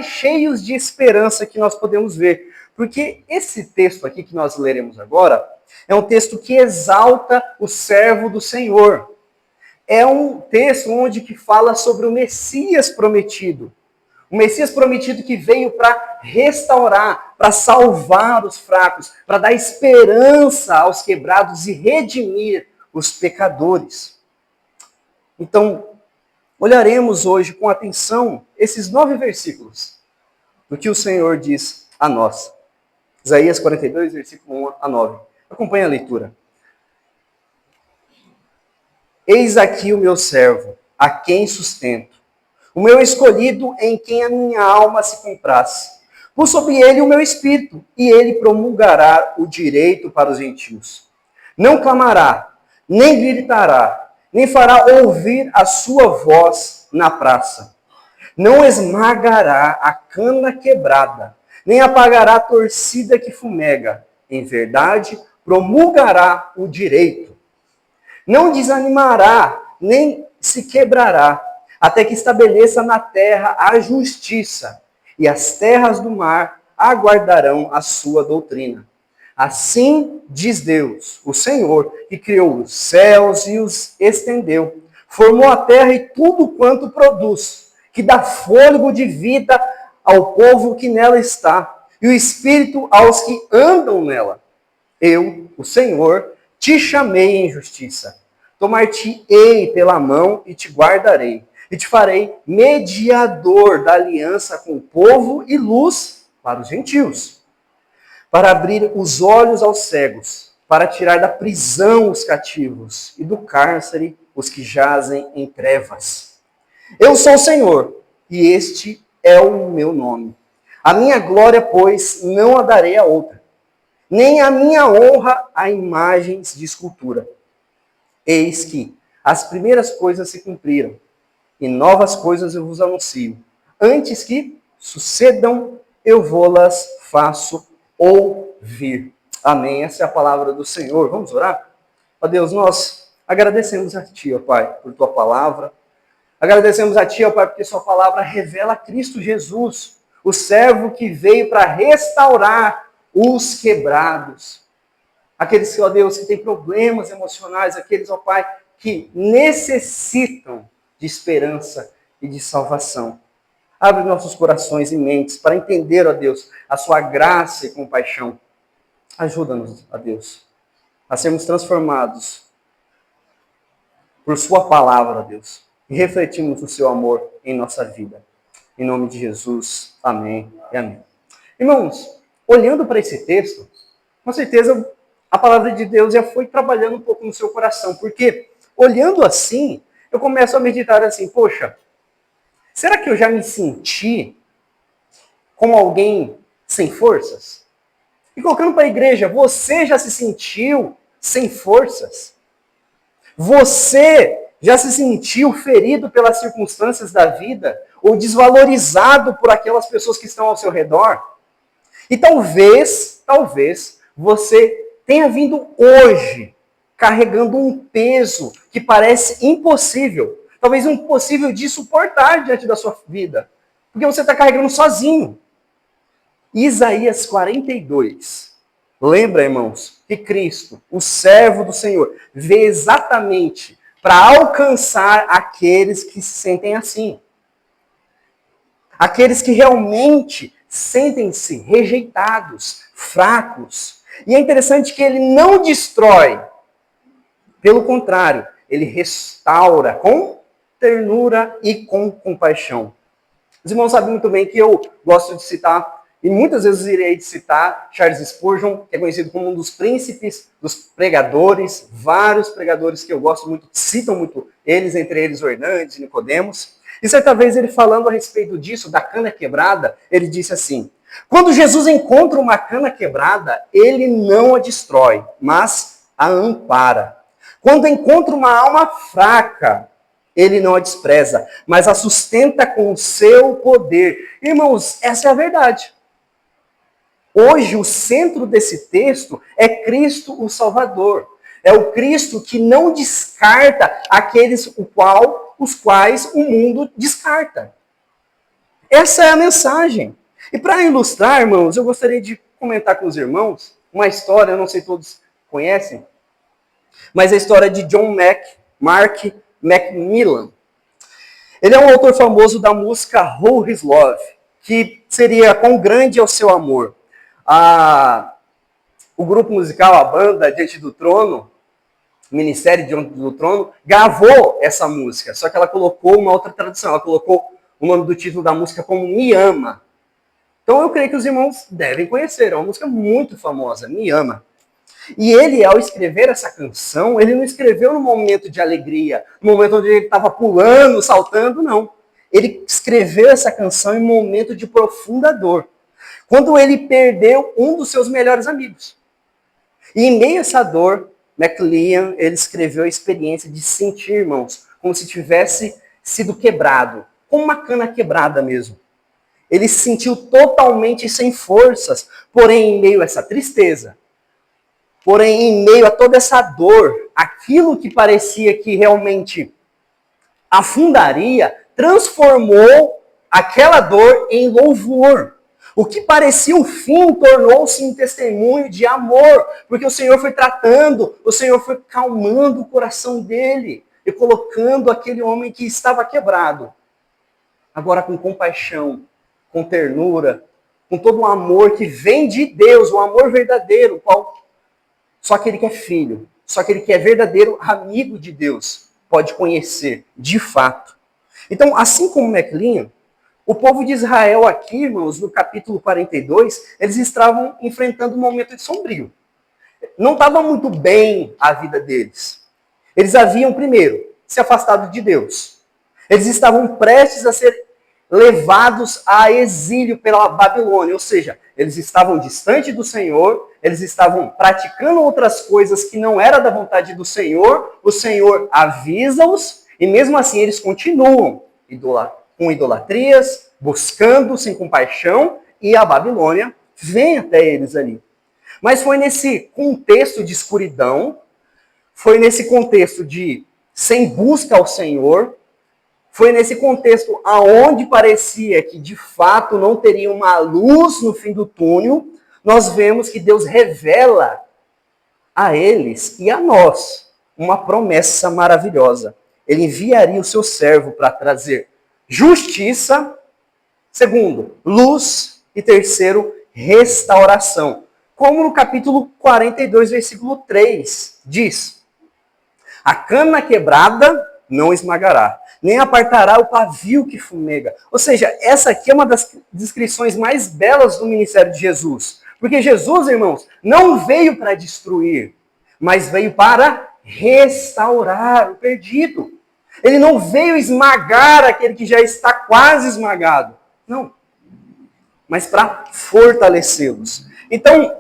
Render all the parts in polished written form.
cheios de esperança que nós podemos ver. Porque esse texto aqui que nós leremos agora é um texto que exalta o servo do Senhor. É um texto onde que fala sobre o Messias prometido. O Messias prometido que veio para restaurar, para salvar os fracos, para dar esperança aos quebrados e redimir os pecadores. Então, olharemos hoje com atenção esses 9 versículos do que o Senhor diz a nós. Isaías 42, versículo 1 a 9. Acompanhe a leitura. Eis aqui o meu servo, a quem sustento, o meu escolhido em quem a minha alma se compraz. Pus sobre ele o meu espírito, e ele promulgará o direito para os gentios. Não clamará, nem gritará, nem fará ouvir a sua voz na praça. Não esmagará a cana quebrada, nem apagará a torcida que fumega. Em verdade, promulgará o direito. Não desanimará, nem se quebrará, até que estabeleça na terra a justiça, e as terras do mar aguardarão a sua doutrina. Assim diz Deus, o Senhor, que criou os céus e os estendeu, formou a terra e tudo quanto produz, que dá fôlego de vida ao povo que nela está, e o espírito aos que andam nela. Eu, o Senhor, te chamei em justiça. Tomar-te-ei pela mão e te guardarei. E te farei mediador da aliança com o povo e luz para os gentios. Para abrir os olhos aos cegos, para tirar da prisão os cativos e do cárcere os que jazem em trevas. Eu sou o Senhor, e este é o meu nome. A minha glória, pois, não a darei a outra, nem a minha honra a imagens de escultura. Eis que as primeiras coisas se cumpriram, e novas coisas eu vos anuncio. Antes que sucedam, eu vou-las faço ouvir. Amém. Essa é a palavra do Senhor. Vamos orar? Ó Deus, nós agradecemos a Ti, ó Pai, por Tua palavra. Agradecemos a Ti, ó Pai, porque Sua palavra revela Cristo Jesus, o servo que veio para restaurar os quebrados. Aqueles, ó Deus, que têm problemas emocionais, aqueles, ó Pai, que necessitam de esperança e de salvação. Abre nossos corações e mentes para entender, ó Deus, a Sua graça e compaixão. Ajuda-nos, ó Deus, a sermos transformados por Sua palavra, ó Deus, e refletimos o Seu amor em nossa vida. Em nome de Jesus, amém e amém. Irmãos, olhando para esse texto, com certeza a palavra de Deus já foi trabalhando um pouco no seu coração, porque olhando assim, eu começo a meditar assim, poxa, será que eu já me senti como alguém sem forças? E colocando para a igreja, você já se sentiu sem forças? Você já se sentiu ferido pelas circunstâncias da vida? Ou desvalorizado por aquelas pessoas que estão ao seu redor? E talvez você tenha vindo hoje carregando um peso que parece impossível. Talvez impossível de suportar diante da sua vida. Porque você está carregando sozinho. Isaías 42. Lembra, irmãos, que Cristo, o servo do Senhor, veio exatamente para alcançar aqueles que se sentem assim. Aqueles que realmente sentem-se rejeitados, fracos. E é interessante que ele não destrói. Pelo contrário, ele restaura com ternura e com compaixão. Os irmãos sabem muito bem que eu gosto de citar, e muitas vezes irei citar Charles Spurgeon, que é conhecido como um dos príncipes dos pregadores. Vários pregadores que eu gosto muito, citam muito eles, entre eles o Hernandes e Nicodemos. E certa vez ele falando a respeito disso, da cana quebrada, ele disse assim: quando Jesus encontra uma cana quebrada, ele não a destrói, mas a ampara. Quando encontra uma alma fraca, ele não a despreza, mas a sustenta com o seu poder. Irmãos, essa é a verdade. Hoje, o centro desse texto é Cristo o Salvador. É o Cristo que não descarta aqueles os quais o mundo descarta. Essa é a mensagem. E para ilustrar, irmãos, eu gostaria de comentar com os irmãos uma história, eu não sei se todos conhecem, mas a história de Mark Macmillan. Ele é um autor famoso da música Who Is Love, que seria Quão Grande é o Seu Amor. O grupo musical, a banda Diante do Trono, o Ministério Diante do Trono, gravou essa música, só que ela colocou uma outra tradução, ela colocou o nome do título da música como Me Ama. Então eu creio que os irmãos devem conhecer, é uma música muito famosa, Me Ama. E ele, ao escrever essa canção, ele não escreveu no momento de alegria, no momento onde ele estava pulando, saltando, não. Ele escreveu essa canção em um momento de profunda dor, quando ele perdeu um dos seus melhores amigos. E em meio a essa dor, Macmillan, ele escreveu a experiência de sentir, irmãos, como se tivesse sido quebrado, como uma cana quebrada mesmo. Ele se sentiu totalmente sem forças, porém em meio a essa tristeza, porém em meio a toda essa dor, aquilo que parecia que realmente afundaria, transformou aquela dor em louvor. O que parecia um fim tornou-se um testemunho de amor, porque o Senhor foi tratando, o Senhor foi calmando o coração dele e colocando aquele homem que estava quebrado, agora com compaixão, com ternura, com todo um amor que vem de Deus, um amor verdadeiro, qual só aquele que é filho, só aquele que é verdadeiro amigo de Deus pode conhecer de fato. Então, assim como Macmillan, o povo de Israel aqui, irmãos, no capítulo 42, eles estavam enfrentando um momento de sombrio. Não estava muito bem a vida deles. Eles haviam, primeiro, se afastado de Deus. Eles estavam prestes a ser levados a exílio pela Babilônia, ou seja, eles estavam distante do Senhor, eles estavam praticando outras coisas que não era da vontade do Senhor, o Senhor avisa-os, e mesmo assim eles continuam com idolatrias, buscando sem compaixão, e a Babilônia vem até eles ali. Mas foi nesse contexto de escuridão, foi nesse contexto de sem busca ao Senhor, foi nesse contexto aonde parecia que de fato não teria uma luz no fim do túnel, nós vemos que Deus revela a eles e a nós uma promessa maravilhosa. Ele enviaria o seu servo para trazer justiça, segundo, luz e terceiro, restauração. Como no capítulo 42, versículo 3, diz: a cana quebrada não esmagará, nem apartará o pavio que fumega. Ou seja, essa aqui é uma das descrições mais belas do ministério de Jesus. Porque Jesus, irmãos, não veio para destruir, mas veio para restaurar o perdido. Ele não veio esmagar aquele que já está quase esmagado. Não. Mas para fortalecê-los. Então,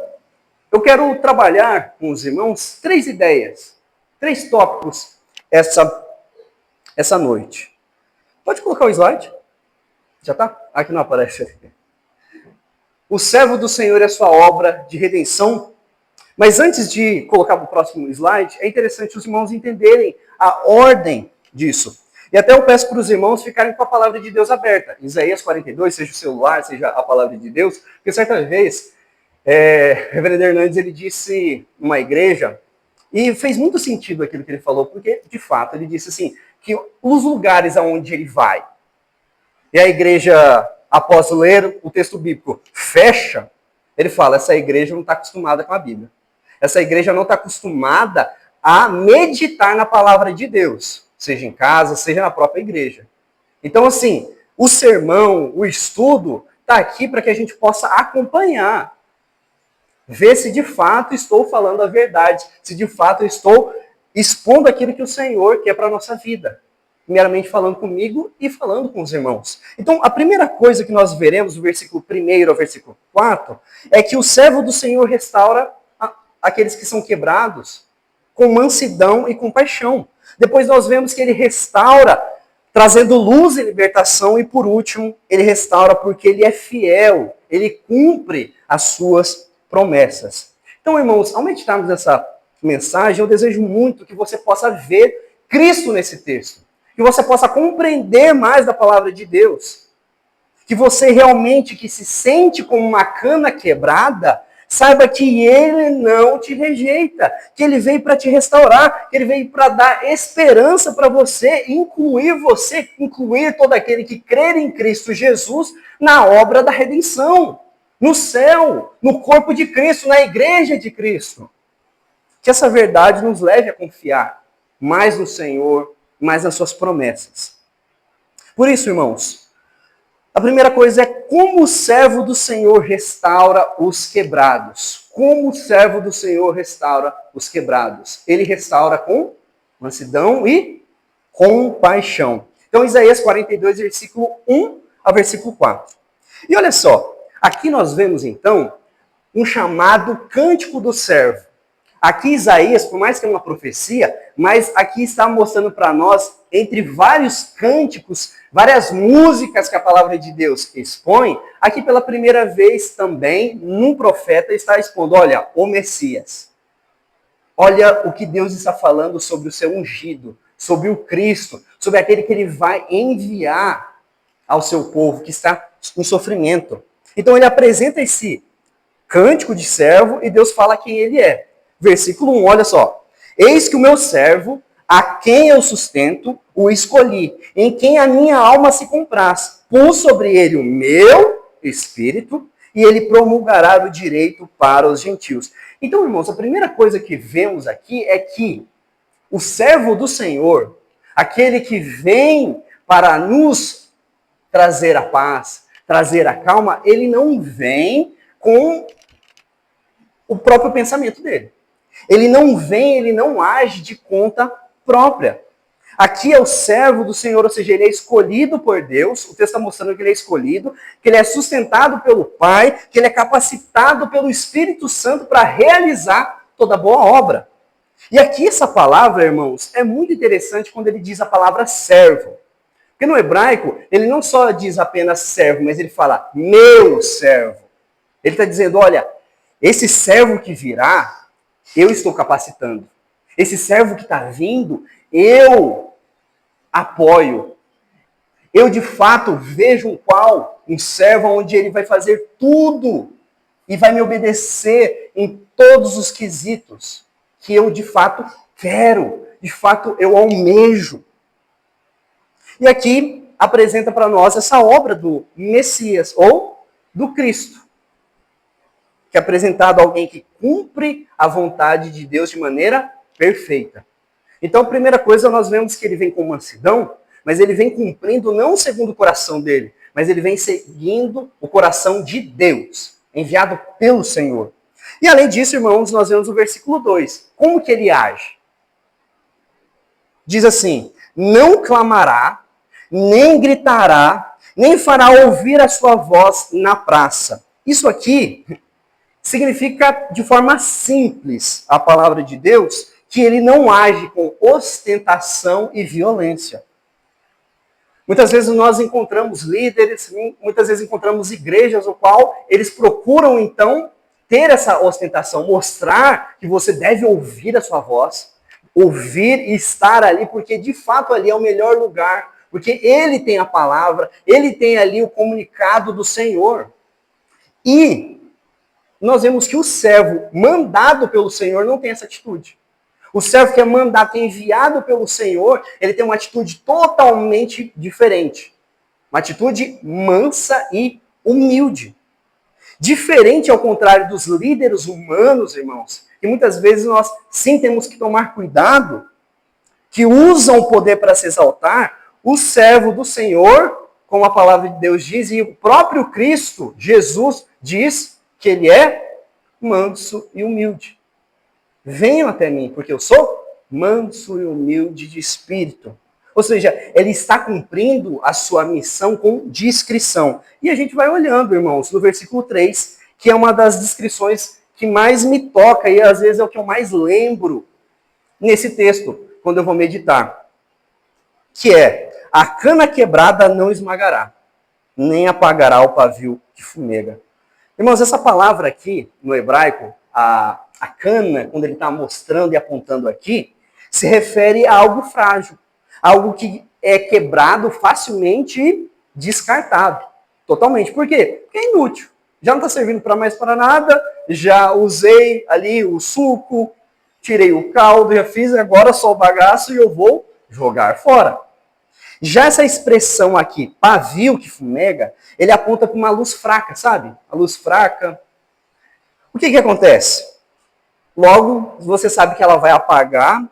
eu quero trabalhar com os irmãos 3 ideias, 3 tópicos essa noite. Pode colocar o slide? Já está? Aqui não aparece. O servo do Senhor é a sua obra de redenção. Mas antes de colocar o próximo slide, é interessante os irmãos entenderem a ordem disso. E até eu peço para os irmãos ficarem com a palavra de Deus aberta. Isaías 42, seja o celular, seja a palavra de Deus. Porque certa vez, Reverendo Hernandes, ele disse numa igreja, e fez muito sentido aquilo que ele falou, porque, de fato, ele disse assim, que os lugares aonde ele vai, e a igreja, após ler o texto bíblico, fecha, ele fala, essa igreja não está acostumada com a Bíblia. Essa igreja não está acostumada a meditar na palavra de Deus, seja em casa, seja na própria igreja. Então, assim, o sermão, o estudo, está aqui para que a gente possa acompanhar. Ver se de fato estou falando a verdade, se de fato estou expondo aquilo que o Senhor quer para a nossa vida. Primeiramente falando comigo e falando com os irmãos. Então, a primeira coisa que nós veremos do versículo 1 ao versículo 4 é que o servo do Senhor restaura aqueles que são quebrados com mansidão e compaixão. Depois nós vemos que ele restaura trazendo luz e libertação, e por último, ele restaura porque ele é fiel, ele cumpre as suas promessas. Então, irmãos, ao meditarmos essa mensagem, eu desejo muito que você possa ver Cristo nesse texto, que você possa compreender mais da palavra de Deus. que você realmente que se sente como uma cana quebrada, saiba que ele não te rejeita, que ele veio para te restaurar, que ele veio para dar esperança para você, incluir todo aquele que crer em Cristo Jesus na obra da redenção, no céu, no corpo de Cristo, na igreja de Cristo. Que essa verdade nos leve a confiar mais no Senhor, mais nas suas promessas. Por isso, irmãos, a primeira coisa é como o servo do Senhor restaura os quebrados. Como o servo do Senhor restaura os quebrados? Ele restaura com mansidão e compaixão. Então, Isaías 42, versículo 1 ao versículo 4. E olha só, aqui nós vemos então um chamado cântico do servo. Aqui Isaías, por mais que é uma profecia, mas aqui está mostrando para nós, entre vários cânticos, várias músicas que a palavra de Deus expõe, aqui pela primeira vez também, num profeta está expondo, olha, o Messias. Olha o que Deus está falando sobre o seu ungido, sobre o Cristo, sobre aquele que ele vai enviar ao seu povo que está em sofrimento. Então ele apresenta esse cântico de servo e Deus fala quem ele é. Versículo 1, olha só. Eis que o meu servo, a quem eu sustento, o escolhi, em quem a minha alma se compraz. Pus sobre ele o meu espírito, e ele promulgará o direito para os gentios. Então, irmãos, a primeira coisa que vemos aqui é que o servo do Senhor, aquele que vem para nos trazer a paz, trazer a calma, ele não vem com o próprio pensamento dele. Ele não vem, ele não age de conta própria. Aqui é o servo do Senhor, ou seja, ele é escolhido por Deus, o texto está mostrando que ele é escolhido, que ele é sustentado pelo Pai, que ele é capacitado pelo Espírito Santo para realizar toda boa obra. E aqui essa palavra, irmãos, é muito interessante quando ele diz a palavra servo. Porque no hebraico, ele não só diz apenas servo, mas ele fala meu servo. Ele está dizendo, olha, esse servo que virá, eu estou capacitando. Esse servo que está vindo, eu apoio. Eu, de fato, vejo um servo onde ele vai fazer tudo e vai me obedecer em todos os quesitos que eu, de fato, quero, de fato, eu almejo. E aqui apresenta para nós essa obra do Messias, ou do Cristo, que é apresentado alguém que cumpre a vontade de Deus de maneira perfeita. Então, a primeira coisa, nós vemos que ele vem com mansidão, mas ele vem cumprindo não segundo o coração dele, mas ele vem seguindo o coração de Deus, enviado pelo Senhor. E além disso, irmãos, nós vemos o versículo 2. Como que ele age? Diz assim, não clamará, nem gritará, nem fará ouvir a sua voz na praça. Isso aqui significa de forma simples a palavra de Deus que ele não age com ostentação e violência. Muitas vezes nós encontramos líderes, muitas vezes encontramos igrejas no qual eles procuram então ter essa ostentação, mostrar que você deve ouvir a sua voz, ouvir e estar ali, porque de fato ali é o melhor lugar, porque ele tem a palavra, ele tem ali o comunicado do Senhor. E nós vemos que o servo mandado pelo Senhor não tem essa atitude. O servo que é mandado, que é enviado pelo Senhor, ele tem uma atitude totalmente diferente. Uma atitude mansa e humilde. Diferente ao contrário dos líderes humanos, irmãos, que muitas vezes nós sim temos que tomar cuidado, que usam o poder para se exaltar, o servo do Senhor, como a palavra de Deus diz, e o próprio Cristo, Jesus, diz que ele é manso e humilde. Venham até mim, porque eu sou manso e humilde de espírito. Ou seja, ele está cumprindo a sua missão com discrição. E a gente vai olhando, irmãos, no versículo 3, que é uma das descrições que mais me toca e às vezes é o que eu mais lembro nesse texto, quando eu vou meditar. Que é, a cana quebrada não esmagará, nem apagará o pavio que fumega. Irmãos, essa palavra aqui, no hebraico, a cana, quando ele está mostrando e apontando aqui, se refere a algo frágil, algo que é quebrado facilmente e descartado. Totalmente. Por quê? Porque é inútil. Já não está servindo para mais para nada, já usei ali o suco, tirei o caldo, já fiz, agora só o bagaço e eu vou jogar fora. Já essa expressão aqui, pavio que fumega, ele aponta para uma luz fraca, sabe? A luz fraca. O que acontece? Logo, você sabe que ela vai apagar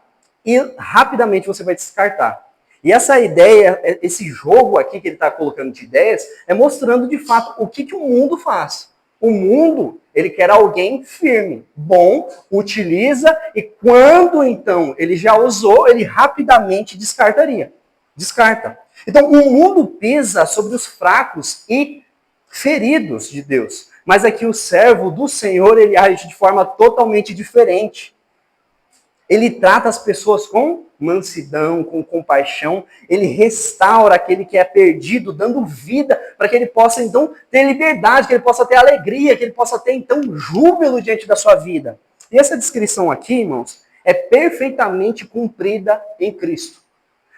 e rapidamente você vai descartar. E essa ideia, esse jogo aqui que ele está colocando de ideias, é mostrando de fato o que o mundo faz. O mundo, ele quer alguém firme, bom, utiliza e quando então ele já usou, ele rapidamente descartaria. Descarta. Então, o mundo pesa sobre os fracos e feridos de Deus. Mas aqui o servo do Senhor, ele age de forma totalmente diferente. Ele trata as pessoas com mansidão, com compaixão. Ele restaura aquele que é perdido, dando vida para que ele possa, então, ter liberdade, que ele possa ter alegria, que ele possa ter, então, júbilo diante da sua vida. E essa descrição aqui, irmãos, é perfeitamente cumprida em Cristo.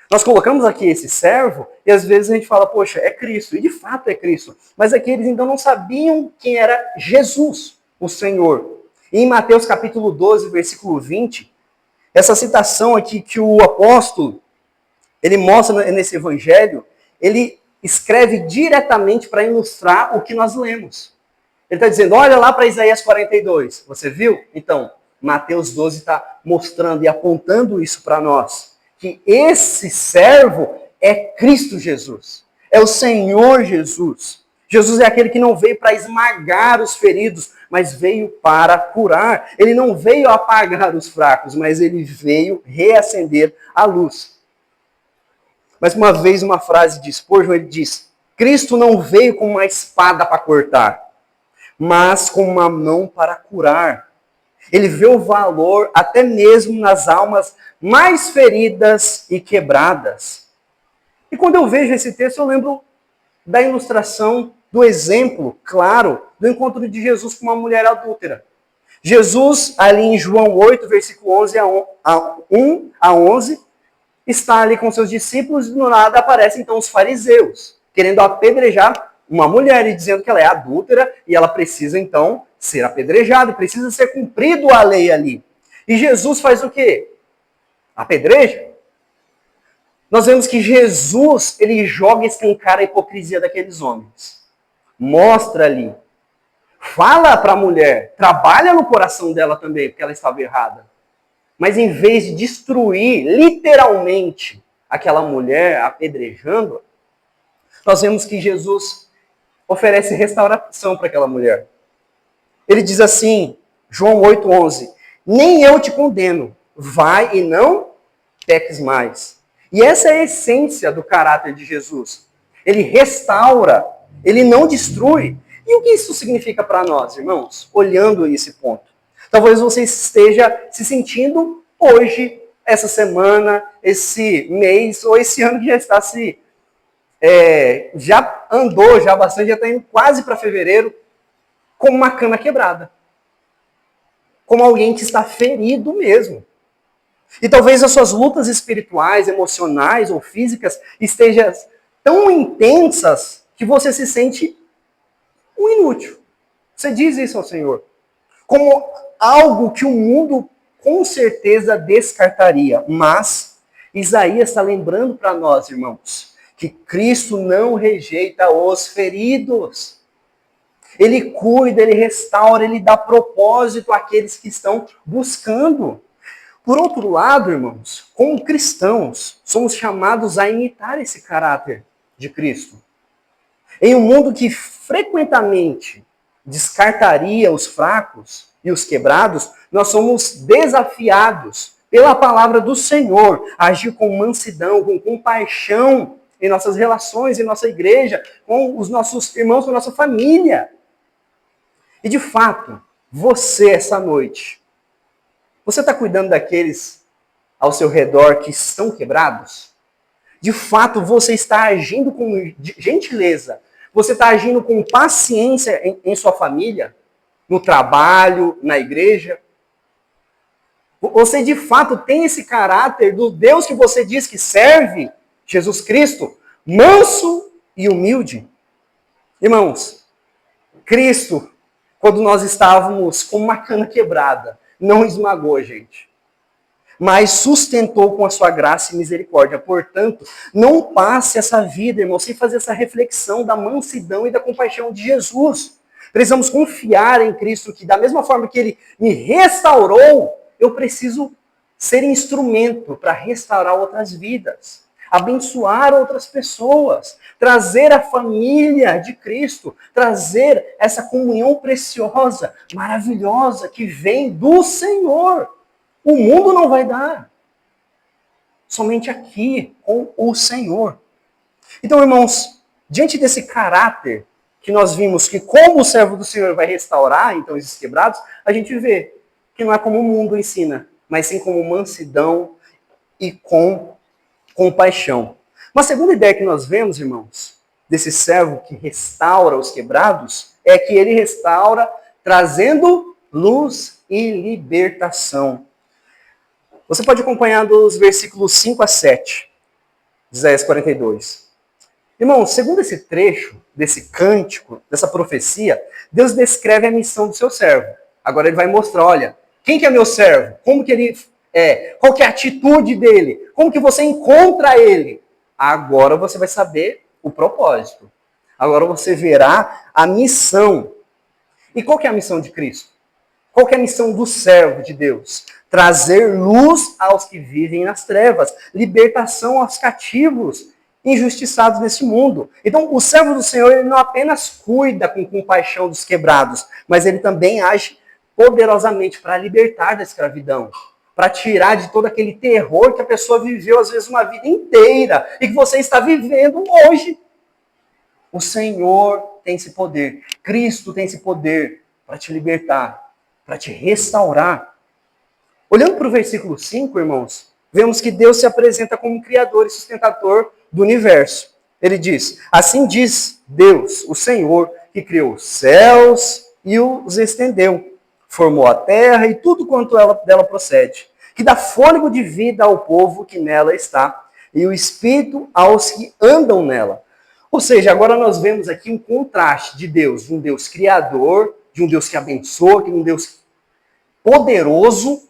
Nós colocamos aqui esse servo e às vezes a gente fala, poxa, é Cristo. E de fato é Cristo. Mas aqui eles então não sabiam quem era Jesus, o Senhor. E em Mateus capítulo 12, versículo 20, essa citação aqui que o apóstolo, ele mostra nesse evangelho, ele escreve diretamente para ilustrar o que nós lemos. Ele está dizendo, olha lá para Isaías 42. Você viu? Então, Mateus 12 está mostrando e apontando isso para nós. Que esse servo é Cristo Jesus. É o Senhor Jesus. Jesus é aquele que não veio para esmagar os feridos, mas veio para curar. Ele não veio apagar os fracos, mas ele veio reacender a luz. Mais uma vez, uma frase de Spurgeon, ele diz, Cristo não veio com uma espada para cortar, mas com uma mão para curar. Ele vê o valor até mesmo nas almas mais feridas e quebradas. E quando eu vejo esse texto, eu lembro da ilustração, do exemplo, claro, do encontro de Jesus com uma mulher adúltera. Jesus, ali em João 8, versículo 1 a 11, está ali com seus discípulos e do nada aparecem então os fariseus, querendo apedrejar uma mulher e dizendo que ela é adúltera e ela precisa então ser apedrejada, precisa ser cumprido a lei ali. E Jesus faz o quê? Apedreja. Nós vemos que Jesus, ele joga e escancara a hipocrisia daqueles homens. Mostra ali. Fala para a mulher, trabalha no coração dela também, porque ela estava errada. Mas em vez de destruir literalmente aquela mulher apedrejando, nós vemos que Jesus oferece restauração para aquela mulher. Ele diz assim, João 8,11, nem eu te condeno, vai e não peques mais. E essa é a essência do caráter de Jesus. Ele restaura, ele não destrui. E o que isso significa para nós, irmãos? Olhando esse ponto. Talvez você esteja se sentindo hoje, essa semana, esse mês, ou esse ano que já está se... já andou já bastante, já está indo quase para fevereiro, como uma cana quebrada. Como alguém que está ferido mesmo. E talvez as suas lutas espirituais, emocionais ou físicas estejam tão intensas que você se sente um inútil. Você diz isso ao Senhor. Como algo que o mundo com certeza descartaria. Mas Isaías está lembrando para nós, irmãos, que Cristo não rejeita os feridos. Ele cuida, ele restaura, ele dá propósito àqueles que estão buscando. Por outro lado, irmãos, como cristãos, somos chamados a imitar esse caráter de Cristo. Em um mundo que frequentemente descartaria os fracos e os quebrados, nós somos desafiados pela palavra do Senhor a agir com mansidão, com compaixão em nossas relações, em nossa igreja, com os nossos irmãos, com a nossa família. E de fato, você essa noite, você está cuidando daqueles ao seu redor que estão quebrados? De fato, você está agindo com gentileza? Você está agindo com paciência em sua família? No trabalho, na igreja? Você de fato tem esse caráter do Deus que você diz que serve, Jesus Cristo, manso e humilde? Irmãos, Cristo, quando nós estávamos com uma cana quebrada, não esmagou a gente, mas sustentou com a sua graça e misericórdia. Portanto, não passe essa vida, irmão, sem fazer essa reflexão da mansidão e da compaixão de Jesus. Precisamos confiar em Cristo, que da mesma forma que Ele me restaurou, eu preciso ser instrumento para restaurar outras vidas, abençoar outras pessoas, trazer a família de Cristo, trazer essa comunhão preciosa, maravilhosa, que vem do Senhor. O mundo não vai dar. Somente aqui, com o Senhor. Então, irmãos, diante desse caráter que nós vimos que como o servo do Senhor vai restaurar, então, esses quebrados, a gente vê que não é como o mundo ensina, mas sim como mansidão e com compaixão. Uma segunda ideia que nós vemos, irmãos, desse servo que restaura os quebrados, é que ele restaura trazendo luz e libertação. Você pode acompanhar dos versículos 5 a 7, de Isaías 42. Irmãos, segundo esse trecho, desse cântico, dessa profecia, Deus descreve a missão do seu servo. Agora ele vai mostrar, olha, quem que é meu servo? Como que ele é? Qual que é a atitude dele? Como que você encontra ele? Agora você vai saber o propósito. Agora você verá a missão. E qual que é a missão de Cristo? Qual que é a missão do servo de Deus? Trazer luz aos que vivem nas trevas, libertação aos cativos, injustiçados nesse mundo. Então, o servo do Senhor, ele não apenas cuida com compaixão dos quebrados, mas ele também age poderosamente para libertar da escravidão, para tirar de todo aquele terror que a pessoa viveu, às vezes, uma vida inteira, e que você está vivendo hoje. O Senhor tem esse poder, Cristo tem esse poder para te libertar, para te restaurar. Olhando para o versículo 5, irmãos, vemos que Deus se apresenta como Criador e sustentador do universo. Ele diz, assim diz Deus, o Senhor, que criou os céus e os estendeu, formou a terra e tudo quanto dela procede, que dá fôlego de vida ao povo que nela está, e o espírito aos que andam nela. Ou seja, agora nós vemos aqui um contraste de Deus, de um Deus criador, de um Deus que abençoa, de um Deus poderoso,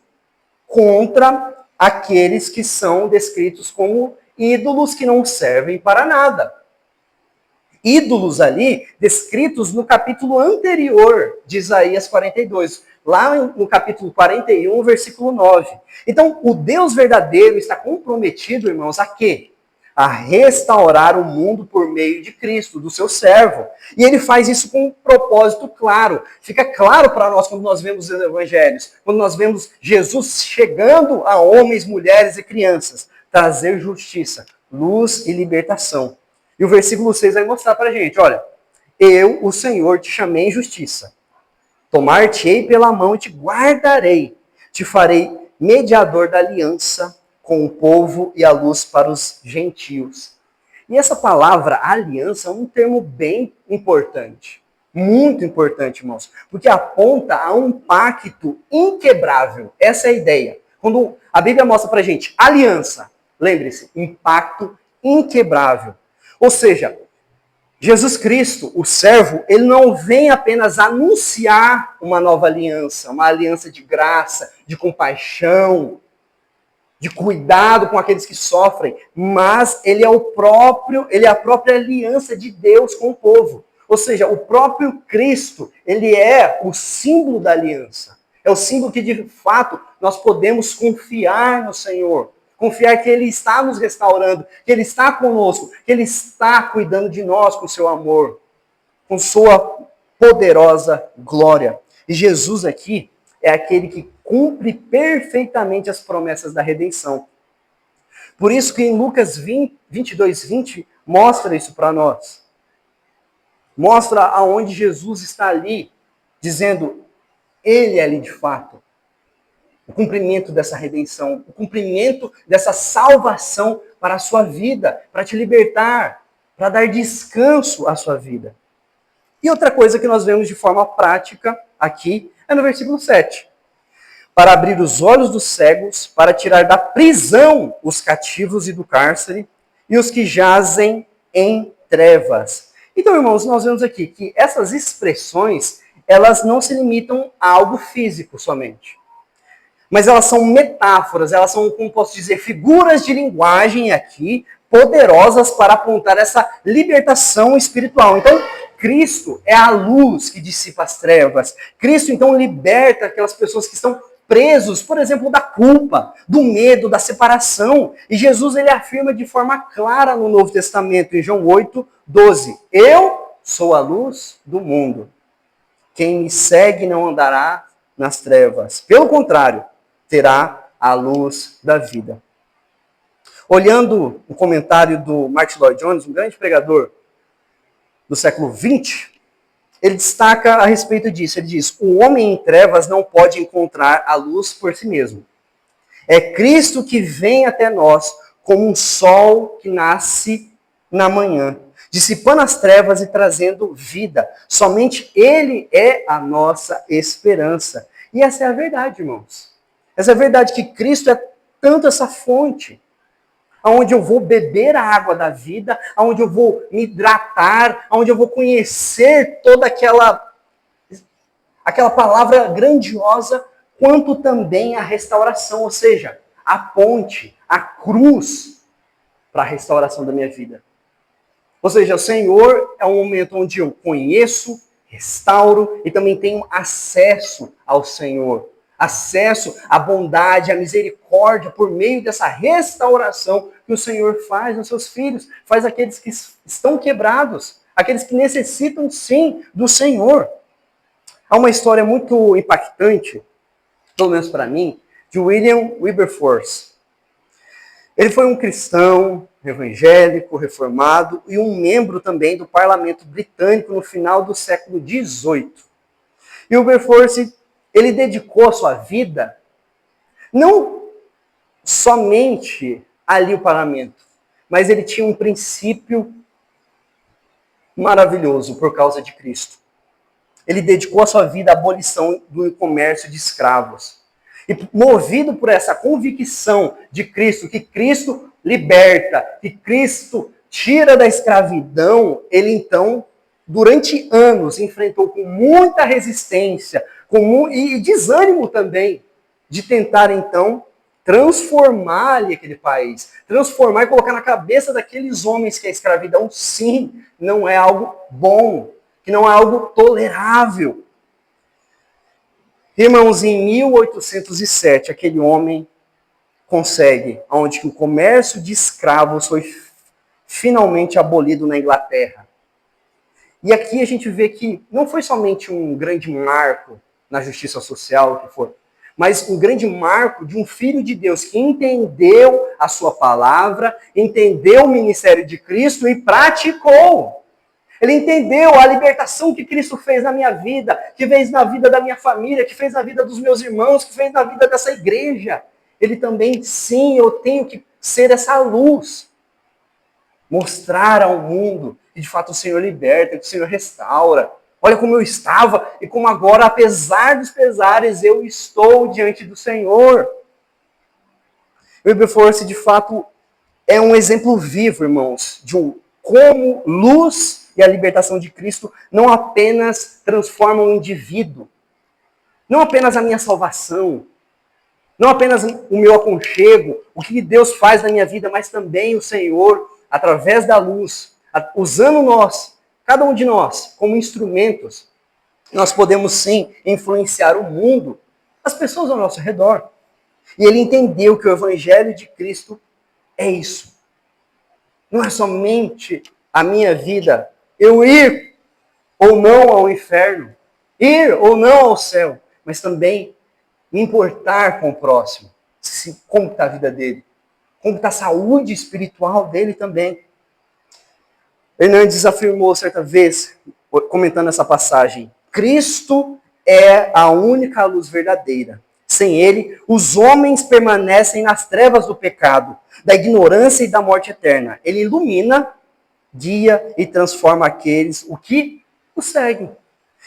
contra aqueles que são descritos como ídolos que não servem para nada. Ídolos ali, descritos no capítulo anterior de Isaías 42, lá no capítulo 41, versículo 9. Então, o Deus verdadeiro está comprometido, irmãos, a quê? A restaurar o mundo por meio de Cristo, do seu servo. E ele faz isso com um propósito claro. Fica claro para nós quando nós vemos os evangelhos, quando nós vemos Jesus chegando a homens, mulheres e crianças, trazer justiça, luz e libertação. E o versículo 6 vai mostrar para a gente, olha, eu, o Senhor, te chamei em justiça. Tomar-te-ei pela mão e te guardarei. Te farei mediador da aliança com o povo e a luz para os gentios. E essa palavra, aliança, é um termo bem importante. Muito importante, irmãos. Porque aponta a um pacto inquebrável. Essa é a ideia. Quando a Bíblia mostra para a gente aliança, lembre-se, um pacto inquebrável. Ou seja, Jesus Cristo, o servo, ele não vem apenas anunciar uma nova aliança, uma aliança de graça, de compaixão, de cuidado com aqueles que sofrem, mas ele é a própria aliança de Deus com o povo. Ou seja, o próprio Cristo, ele é o símbolo da aliança. É o símbolo que, de fato, nós podemos confiar no Senhor. Confiar que Ele está nos restaurando, que Ele está conosco, que Ele está cuidando de nós com seu amor, com sua poderosa glória. E Jesus aqui é aquele que cumpre perfeitamente as promessas da redenção. Por isso que em Lucas 22:20 mostra isso para nós. Mostra aonde Jesus está ali, dizendo, Ele é ali de fato. O cumprimento dessa redenção, o cumprimento dessa salvação para a sua vida, para te libertar, para dar descanso à sua vida. E outra coisa que nós vemos de forma prática aqui é no versículo 7. Para abrir os olhos dos cegos, para tirar da prisão os cativos e do cárcere, e os que jazem em trevas, Então, irmãos, nós vemos aqui que essas expressões, elas não se limitam a algo físico somente. Mas elas são metáforas, elas são, como posso dizer, figuras de linguagem aqui, poderosas para apontar essa libertação espiritual. Então, Cristo é a luz que dissipa as trevas. Cristo, então, liberta aquelas pessoas que estão presos, por exemplo, da culpa, do medo, da separação. E Jesus, ele afirma de forma clara no Novo Testamento, em João 8:12. Eu sou a luz do mundo. Quem me segue não andará nas trevas. Pelo contrário, terá a luz da vida. Olhando o comentário do Martin Lloyd-Jones, um grande pregador do século XX, ele destaca a respeito disso. Ele diz: o homem em trevas não pode encontrar a luz por si mesmo. É Cristo que vem até nós como um sol que nasce na manhã, dissipando as trevas e trazendo vida. Somente Ele é a nossa esperança. E essa é a verdade, irmãos. Essa é a verdade, que Cristo é tanto essa fonte, onde eu vou beber a água da vida, onde eu vou me hidratar, onde eu vou conhecer toda aquela palavra grandiosa, quanto também a restauração, ou seja, a ponte, a cruz para a restauração da minha vida. Ou seja, o Senhor é um momento onde eu conheço, restauro e também tenho acesso ao Senhor. Acesso à bondade, à misericórdia, por meio dessa restauração que o Senhor faz nos seus filhos, faz aqueles que estão quebrados, aqueles que necessitam sim do Senhor. Há uma história muito impactante, pelo menos para mim, de William Wilberforce. Ele foi um cristão, evangélico, reformado e um membro também do parlamento britânico no final do século XVIII. E Wilberforce, ele dedicou a sua vida não somente ali ao parlamento, mas ele tinha um princípio maravilhoso por causa de Cristo. Ele dedicou a sua vida à abolição do comércio de escravos. E movido por essa convicção de Cristo, que Cristo liberta, que Cristo tira da escravidão, ele então, durante anos, enfrentou com muita resistência e desânimo também, de tentar então transformar ali aquele país, transformar e colocar na cabeça daqueles homens que a escravidão, sim, não é algo bom, que não é algo tolerável. Irmãos, em 1807, aquele homem consegue, onde o comércio de escravos foi finalmente abolido na Inglaterra. E aqui a gente vê que não foi somente um grande marco na justiça social, que foi, mas um grande marco de um filho de Deus que entendeu a sua palavra, entendeu o ministério de Cristo e praticou. Ele entendeu a libertação que Cristo fez na minha vida, que fez na vida da minha família, que fez na vida dos meus irmãos, que fez na vida dessa igreja. Ele também, sim, eu tenho que ser essa luz. Mostrar ao mundo que de fato o Senhor liberta, que o Senhor restaura. Olha como eu estava e como agora, apesar dos pesares, eu estou diante do Senhor. Wilberforce, de fato, é um exemplo vivo, irmãos, de como luz e a libertação de Cristo não apenas transformam o indivíduo, não apenas a minha salvação, não apenas o meu aconchego, o que Deus faz na minha vida, mas também o Senhor, através da luz, usando nós, cada um de nós, como instrumentos, nós podemos sim influenciar o mundo, as pessoas ao nosso redor. E ele entendeu que o Evangelho de Cristo é isso. Não é somente a minha vida, eu ir ou não ao inferno, ir ou não ao céu, mas também me importar com o próximo, como está a vida dele, como está a saúde espiritual dele também. Hernandes afirmou certa vez, comentando essa passagem, Cristo é a única luz verdadeira. Sem ele, os homens permanecem nas trevas do pecado, da ignorância e da morte eterna. Ele ilumina, guia e transforma aqueles o que o seguem.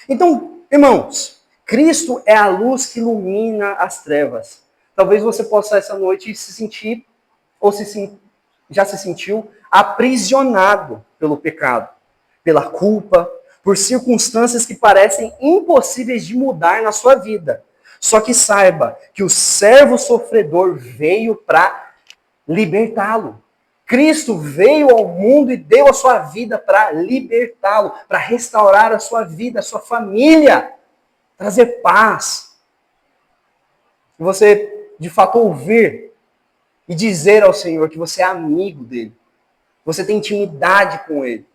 Então, irmãos, Cristo é a luz que ilumina as trevas. Talvez você possa essa noite se sentir, ou já se sentiu, aprisionado pelo pecado, pela culpa, por circunstâncias que parecem impossíveis de mudar na sua vida. Só que saiba que o servo sofredor veio para libertá-lo. Cristo veio ao mundo e deu a sua vida para libertá-lo, para restaurar a sua vida, a sua família, trazer paz. E você, de fato, ouvir e dizer ao Senhor que você é amigo dele. Você tem intimidade com ele.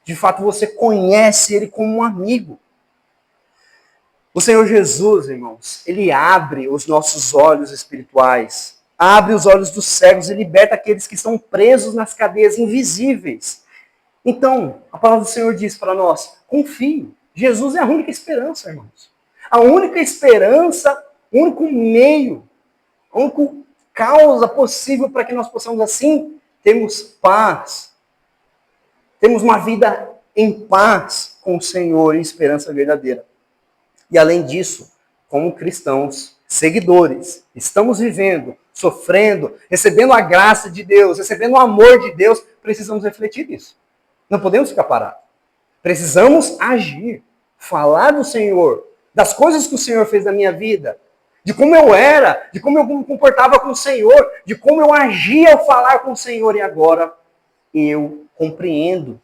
De fato, você conhece ele como um amigo. O Senhor Jesus, irmãos, ele abre os nossos olhos espirituais, abre os olhos dos cegos e liberta aqueles que estão presos nas cadeias invisíveis. Então, a palavra do Senhor diz para nós, confie. Jesus é a única esperança, irmãos. A única esperança, o único meio, a única causa possível para que nós possamos, assim, termos paz. Temos uma vida em paz com o Senhor e esperança verdadeira. E além disso, como cristãos, seguidores, estamos vivendo, sofrendo, recebendo a graça de Deus, recebendo o amor de Deus, precisamos refletir isso. Não podemos ficar parados. Precisamos agir, falar do Senhor, das coisas que o Senhor fez na minha vida, de como eu era, de como eu me comportava com o Senhor, de como eu agia ao falar com o Senhor. E agora eu compreendo.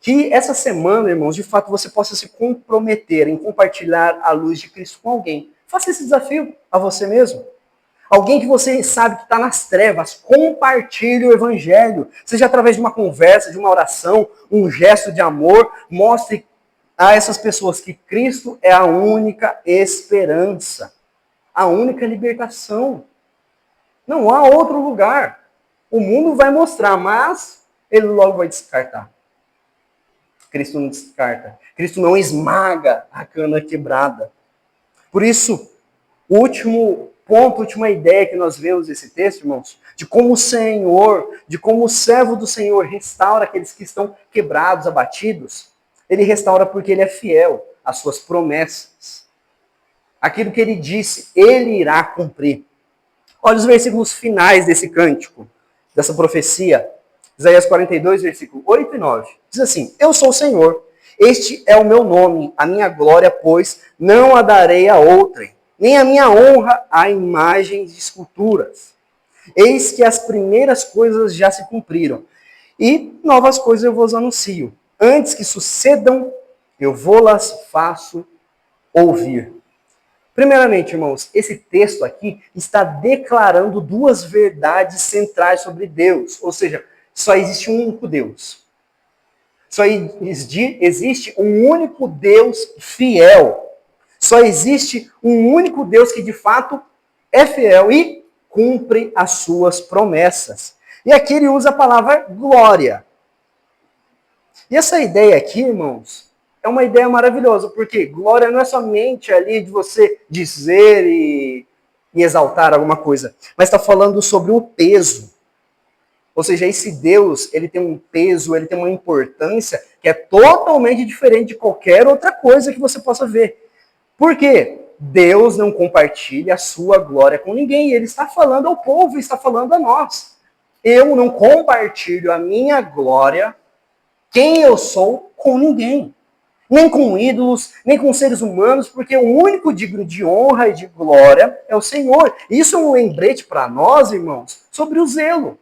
Que essa semana, irmãos, de fato você possa se comprometer em compartilhar a luz de Cristo com alguém. Faça esse desafio a você mesmo. Alguém que você sabe que está nas trevas, compartilhe o Evangelho. Seja através de uma conversa, de uma oração, um gesto de amor. Mostre a essas pessoas que Cristo é a única esperança, a única libertação. Não há outro lugar. O mundo vai mostrar, mas ele logo vai descartar. Cristo não descarta. Cristo não esmaga a cana quebrada. Por isso, o último ponto, a última ideia que nós vemos nesse texto, irmãos, de como o Senhor, de como o servo do Senhor restaura aqueles que estão quebrados, abatidos, ele restaura porque ele é fiel às suas promessas. Aquilo que ele disse, ele irá cumprir. Olha os versículos finais desse cântico, dessa profecia. Isaías 42, versículo 8 e 9. Diz assim, eu sou o Senhor, este é o meu nome, a minha glória, pois não a darei a outrem, nem a minha honra a imagens de esculturas. Eis que as primeiras coisas já se cumpriram, e novas coisas eu vos anuncio. Antes que sucedam, eu vou-las faço ouvir. Primeiramente, irmãos, esse texto aqui está declarando duas verdades centrais sobre Deus, ou seja, só existe um único Deus. Só existe um único Deus fiel. Só existe um único Deus que de fato é fiel e cumpre as suas promessas. E aqui ele usa a palavra glória. E essa ideia aqui, irmãos, é uma ideia maravilhosa, porque glória não é somente ali de você dizer e exaltar alguma coisa, mas está falando sobre o peso. Ou seja, esse Deus, ele tem um peso, ele tem uma importância que é totalmente diferente de qualquer outra coisa que você possa ver. Por quê? Deus não compartilha a sua glória com ninguém. Ele está falando ao povo, está falando a nós. Eu não compartilho a minha glória, quem eu sou, com ninguém. Nem com ídolos, nem com seres humanos, porque o único digno de honra e de glória é o Senhor. Isso é um lembrete para nós, irmãos, sobre o zelo.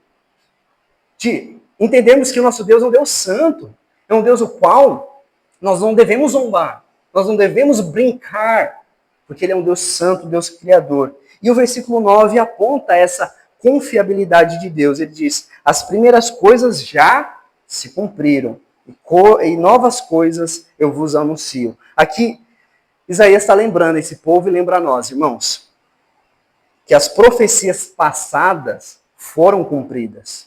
De entendermos que o nosso Deus é um Deus santo, é um Deus o qual nós não devemos zombar, nós não devemos brincar, porque ele é um Deus santo, Deus criador. E o versículo 9 aponta essa confiabilidade de Deus. Ele diz, as primeiras coisas já se cumpriram, e novas coisas eu vos anuncio. Aqui, Isaías está lembrando esse povo e lembra a nós, irmãos, que as profecias passadas foram cumpridas.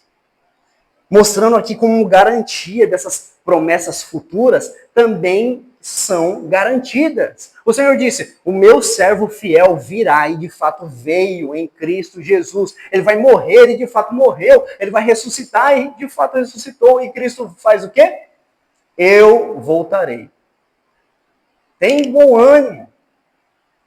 Mostrando aqui como garantia dessas promessas futuras também são garantidas. O Senhor disse, o meu servo fiel virá e de fato veio em Cristo Jesus. Ele vai morrer e de fato morreu. Ele vai ressuscitar e de fato ressuscitou. E Cristo faz o quê? Eu voltarei. Tem bom ânimo.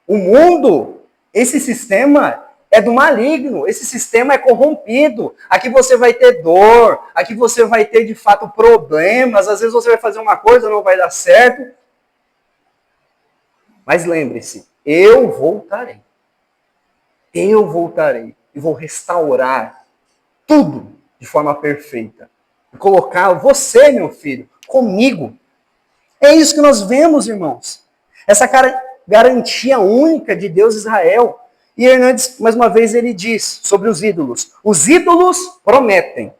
O mundo, esse sistema, é do maligno, esse sistema é corrompido. Aqui você vai ter dor, aqui você vai ter de fato problemas, às vezes você vai fazer uma coisa, não vai dar certo. Mas lembre-se, eu voltarei. Eu voltarei e vou restaurar tudo de forma perfeita. E colocar você, meu filho, comigo. É isso que nós vemos, irmãos. Essa garantia única de Deus Israel. E Hernandes, mais uma vez, ele diz sobre os ídolos. Os ídolos prometem,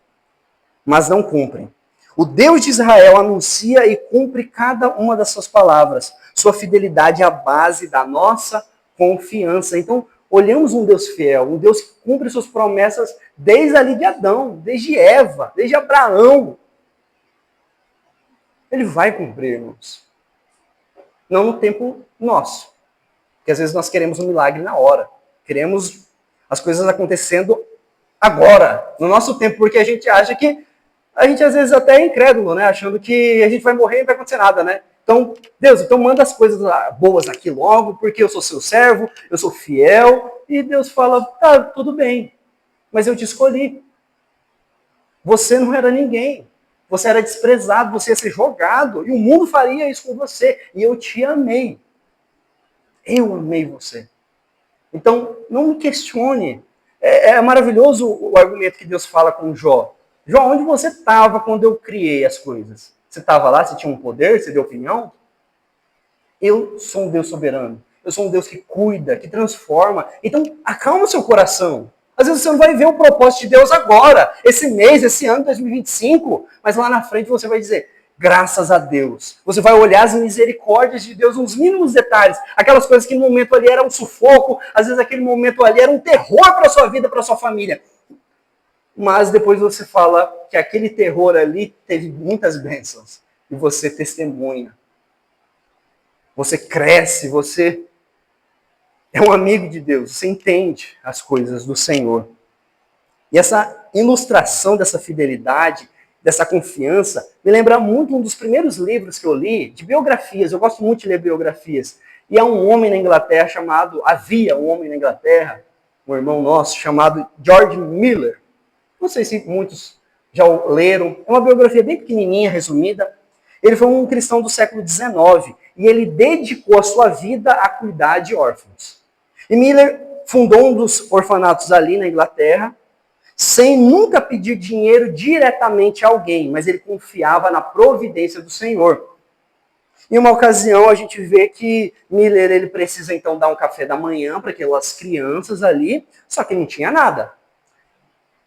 mas não cumprem. O Deus de Israel anuncia e cumpre cada uma das suas palavras. Sua fidelidade é a base da nossa confiança. Então, olhamos um Deus fiel, um Deus que cumpre suas promessas desde ali de Adão, desde Eva, desde Abraão. Ele vai cumprir, irmãos. Não no tempo nosso. Porque às vezes nós queremos um milagre na hora. Queremos as coisas acontecendo agora, no nosso tempo, porque a gente acha que a gente às vezes até é incrédulo, né? Achando que a gente vai morrer e não vai acontecer nada, né? Então, Deus, então manda as coisas boas aqui logo, porque eu sou seu servo, eu sou fiel. E Deus fala, tá, tudo bem, mas eu te escolhi. Você não era ninguém. Você era desprezado, você ia ser jogado, e o mundo faria isso com você. E eu te amei. Eu amei você. Então, não me questione. É maravilhoso o argumento que Deus fala com Jó. Jó, onde você estava quando eu criei as coisas? Você estava lá, você tinha um poder, você deu opinião? Eu sou um Deus soberano. Eu sou um Deus que cuida, que transforma. Então, acalma o seu coração. Às vezes você não vai ver o propósito de Deus agora, esse mês, esse ano, 2025, mas lá na frente você vai dizer, graças a Deus. Você vai olhar as misericórdias de Deus nos mínimos detalhes. Aquelas coisas que no momento ali era um sufoco, às vezes aquele momento ali era um terror para a sua vida, para a sua família. Mas depois você fala que aquele terror ali teve muitas bênçãos. E você testemunha. Você cresce, você é um amigo de Deus, você entende as coisas do Senhor. E essa ilustração dessa fidelidade, dessa confiança, me lembra muito um dos primeiros livros que eu li, de biografias. Eu gosto muito de ler biografias. E há um homem na Inglaterra havia um homem na Inglaterra, um irmão nosso, chamado George Miller. Não sei se muitos já leram. É uma biografia bem pequenininha, resumida. Ele foi um cristão do século XIX e ele dedicou a sua vida a cuidar de órfãos. E Miller fundou um dos orfanatos ali na Inglaterra, sem nunca pedir dinheiro diretamente a alguém, mas ele confiava na providência do Senhor. Em uma ocasião, a gente vê que Miller ele precisa então dar um café da manhã para aquelas crianças ali, só que não tinha nada.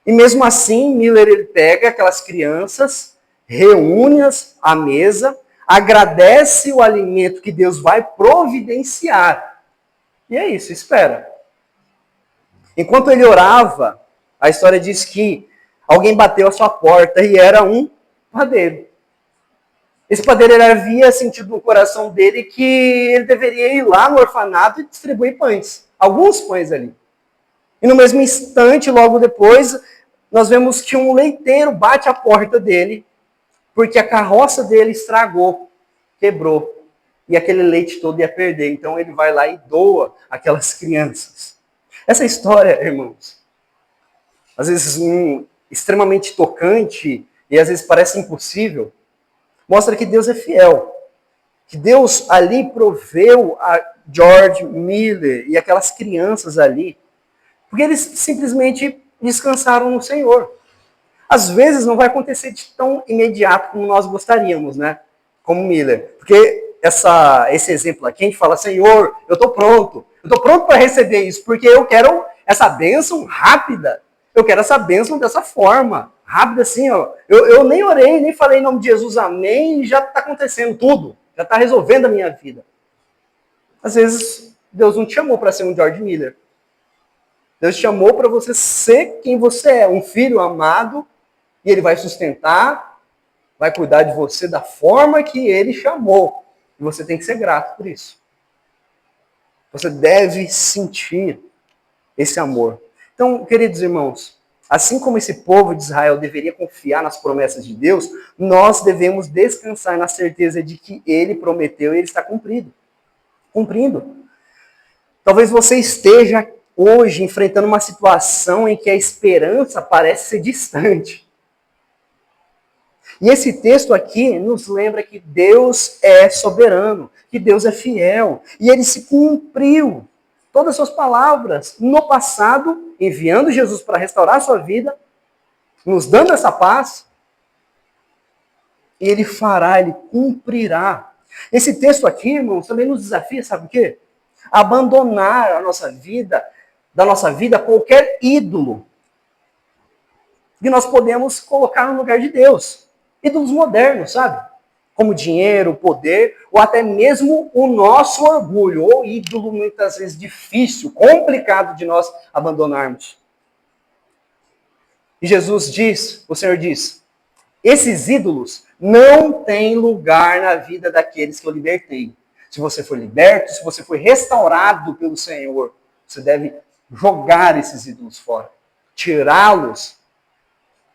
E mesmo assim, Miller ele pega aquelas crianças, reúne-as à mesa, agradece o alimento que Deus vai providenciar. E é isso, espera. Enquanto ele orava, a história diz que alguém bateu a sua porta e era um padeiro. Esse padeiro havia sentido no coração dele que ele deveria ir lá no orfanato e distribuir pães. Alguns pães ali. E no mesmo instante, logo depois, nós vemos que um leiteiro bate a porta dele porque a carroça dele estragou, quebrou. E aquele leite todo ia perder. Então ele vai lá e doa aquelas crianças. Essa história, irmãos, às vezes extremamente tocante e às vezes parece impossível, mostra que Deus é fiel. Que Deus ali proveu a George Miller e aquelas crianças ali, porque eles simplesmente descansaram no Senhor. Às vezes não vai acontecer de tão imediato como nós gostaríamos, né? Como Miller. Porque esse exemplo aqui, a gente fala, Senhor, eu estou pronto para receber isso, porque eu quero essa bênção rápida, eu quero essa bênção dessa forma, rápida assim, ó. Eu nem orei, nem falei em nome de Jesus, amém, e já está acontecendo tudo, já está resolvendo a minha vida. Às vezes, Deus não te chamou para ser um George Miller. Deus te chamou para você ser quem você é, um filho amado, e Ele vai sustentar, vai cuidar de você da forma que Ele chamou. E você tem que ser grato por isso. Você deve sentir esse amor. Então, queridos irmãos, assim como esse povo de Israel deveria confiar nas promessas de Deus, nós devemos descansar na certeza de que Ele prometeu e Ele está cumprindo. Talvez você esteja hoje enfrentando uma situação em que a esperança parece ser distante. E esse texto aqui nos lembra que Deus é soberano, que Deus é fiel, e ele se cumpriu todas as suas palavras no passado, enviando Jesus para restaurar a sua vida, nos dando essa paz, e ele fará, ele cumprirá. Esse texto aqui, irmãos, também nos desafia, sabe o quê? Abandonar a nossa vida, da nossa vida, qualquer ídolo que nós podemos colocar no lugar de Deus. Ídolos modernos, sabe? Como dinheiro, poder, ou até mesmo o nosso orgulho, ou ídolo muitas vezes difícil, complicado de nós abandonarmos. E Jesus diz, o Senhor diz, esses ídolos não têm lugar na vida daqueles que eu libertei. Se você foi liberto, se você foi restaurado pelo Senhor, você deve jogar esses ídolos fora, tirá-los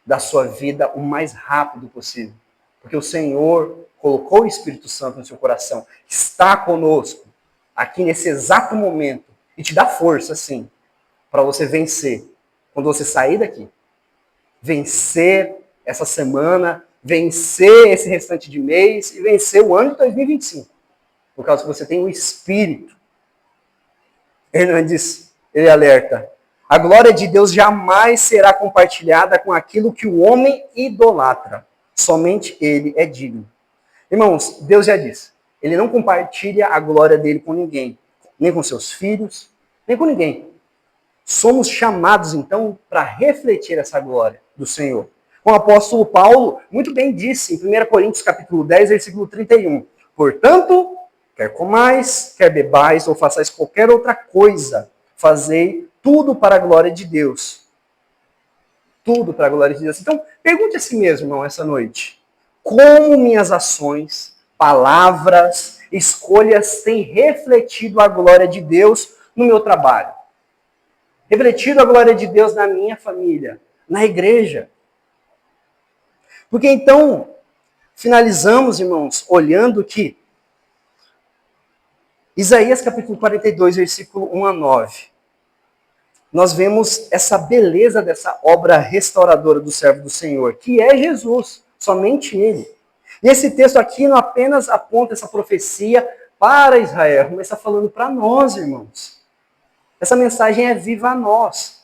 da sua vida o mais rápido possível. Porque o Senhor colocou o Espírito Santo no seu coração, está conosco, aqui nesse exato momento, e te dá força, sim, para você vencer. Quando você sair daqui, vencer essa semana, vencer esse restante de mês e vencer o ano de 2025. Por causa que você tem o Espírito. Ele não diz, ele alerta. A glória de Deus jamais será compartilhada com aquilo que o homem idolatra. Somente ele é digno. Irmãos, Deus já disse, ele não compartilha a glória dele com ninguém, nem com seus filhos, nem com ninguém. Somos chamados, então, para refletir essa glória do Senhor. O apóstolo Paulo muito bem disse em 1 Coríntios capítulo 10, versículo 31. Portanto, quer comais, quer bebais, ou façais qualquer outra coisa, fazei tudo para a glória de Deus. Tudo para a glória de Deus. Então, pergunte a si mesmo, irmão, essa noite. Como minhas ações, palavras, escolhas têm refletido a glória de Deus no meu trabalho? Refletido a glória de Deus na minha família, na igreja? Porque então, finalizamos, irmãos, olhando que Isaías capítulo 42, versículo 1 a 9. Nós vemos essa beleza dessa obra restauradora do servo do Senhor, que é Jesus, somente ele. E esse texto aqui não apenas aponta essa profecia para Israel, mas está falando para nós, irmãos. Essa mensagem é viva a nós.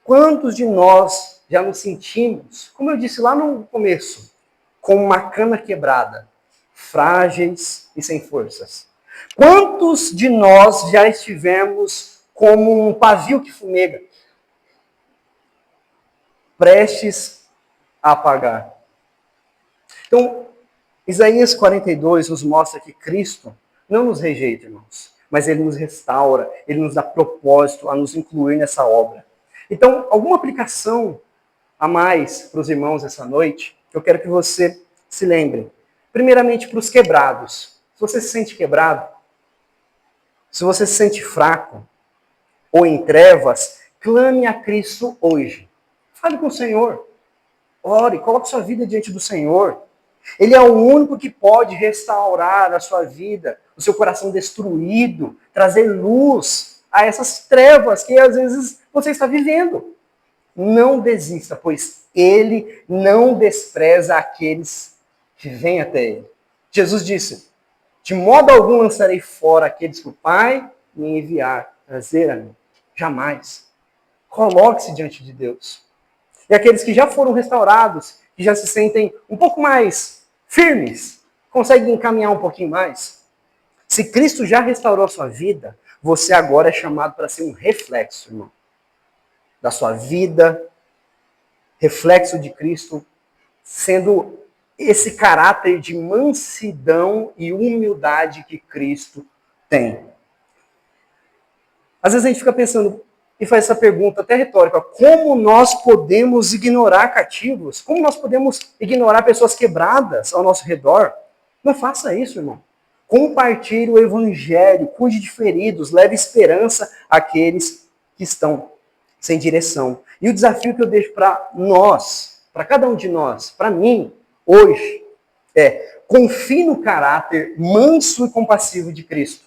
Quantos de nós já nos sentimos, como eu disse lá no começo, como uma cana quebrada, frágeis e sem forças? Quantos de nós já estivemos como um pavio que fumega, prestes a apagar? Então, Isaías 42 nos mostra que Cristo não nos rejeita, irmãos, mas ele nos restaura, ele nos dá propósito a nos incluir nessa obra. Então, alguma aplicação a mais para os irmãos essa noite, eu quero que você se lembre. Primeiramente, para os quebrados. Se você se sente quebrado, se você se sente fraco ou em trevas, clame a Cristo hoje. Fale com o Senhor. Ore, coloque sua vida diante do Senhor. Ele é o único que pode restaurar a sua vida, o seu coração destruído, trazer luz a essas trevas que às vezes você está vivendo. Não desista, pois ele não despreza aqueles que vêm até ele. Jesus disse, de modo algum lançarei fora aqueles que o Pai me enviar, trazer a mim. Jamais. Coloque-se diante de Deus. E aqueles que já foram restaurados, que já se sentem um pouco mais firmes, conseguem caminhar um pouquinho mais. Se Cristo já restaurou a sua vida, você agora é chamado para ser um reflexo, irmão, da sua vida, reflexo de Cristo, sendo esse caráter de mansidão e humildade que Cristo tem. Às vezes a gente fica pensando e faz essa pergunta até retórica, como nós podemos ignorar cativos? Como nós podemos ignorar pessoas quebradas ao nosso redor? Não faça isso, irmão. Compartilhe o evangelho, cuide de feridos, leve esperança àqueles que estão sem direção. E o desafio que eu deixo para nós, para cada um de nós, para mim, hoje, é confie no caráter manso e compassivo de Cristo.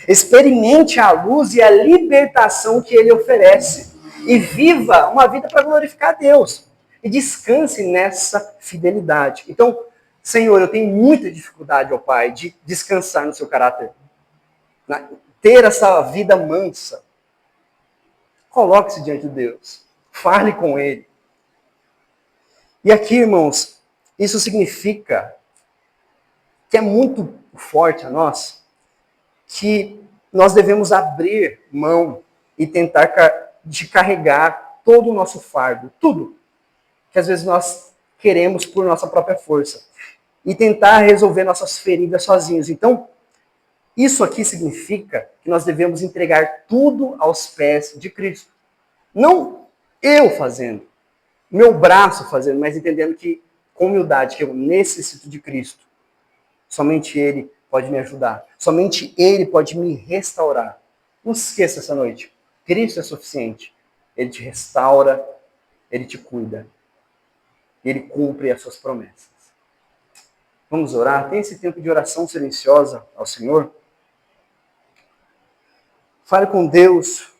Experimente a luz e a libertação que ele oferece. E viva uma vida para glorificar a Deus. E descanse nessa fidelidade. Então, Senhor, eu tenho muita dificuldade, ó Pai, de descansar no seu caráter. Ter essa vida mansa. Coloque-se diante de Deus. Fale com Ele. E aqui, irmãos, isso significa que é muito forte a nós, que nós devemos abrir mão e tentar de carregar todo o nosso fardo, tudo que às vezes nós queremos por nossa própria força, e tentar resolver nossas feridas sozinhos. Então, isso aqui significa que nós devemos entregar tudo aos pés de Cristo. Não eu fazendo, meu braço fazendo, mas entendendo que, com humildade, que eu necessito de Cristo. Somente Ele pode me ajudar. Somente Ele pode me restaurar. Não se esqueça essa noite. Cristo é suficiente. Ele te restaura, Ele te cuida. Ele cumpre as suas promessas. Vamos orar? Tem esse tempo de oração silenciosa ao Senhor? Fale com Deus.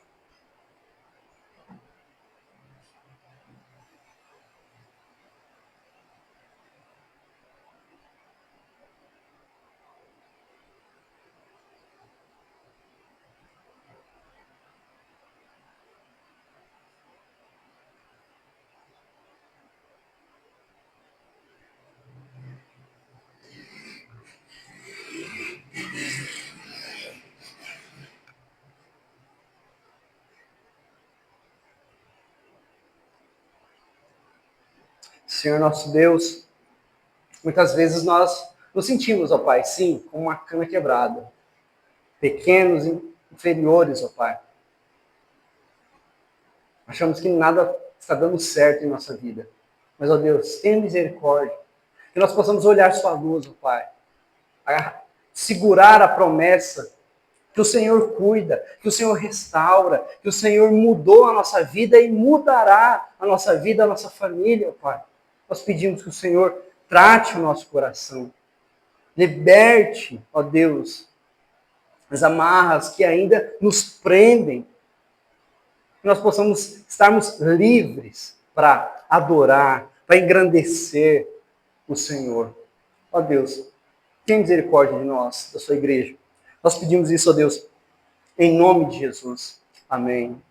Senhor nosso Deus, muitas vezes nós nos sentimos, ó Pai, sim, como uma cana quebrada. Pequenos, inferiores, ó Pai. Achamos que nada está dando certo em nossa vida. Mas, ó Deus, tenha misericórdia. Que nós possamos olhar sua luz, ó Pai. Segurar a promessa que o Senhor cuida, que o Senhor restaura, que o Senhor mudou a nossa vida e mudará a nossa vida, a nossa família, ó Pai. Nós pedimos que o Senhor trate o nosso coração. Liberte, ó Deus, as amarras que ainda nos prendem. Que nós possamos estarmos livres para adorar, para engrandecer o Senhor. Ó Deus, tenha misericórdia de nós, da sua igreja. Nós pedimos isso, ó Deus, em nome de Jesus. Amém.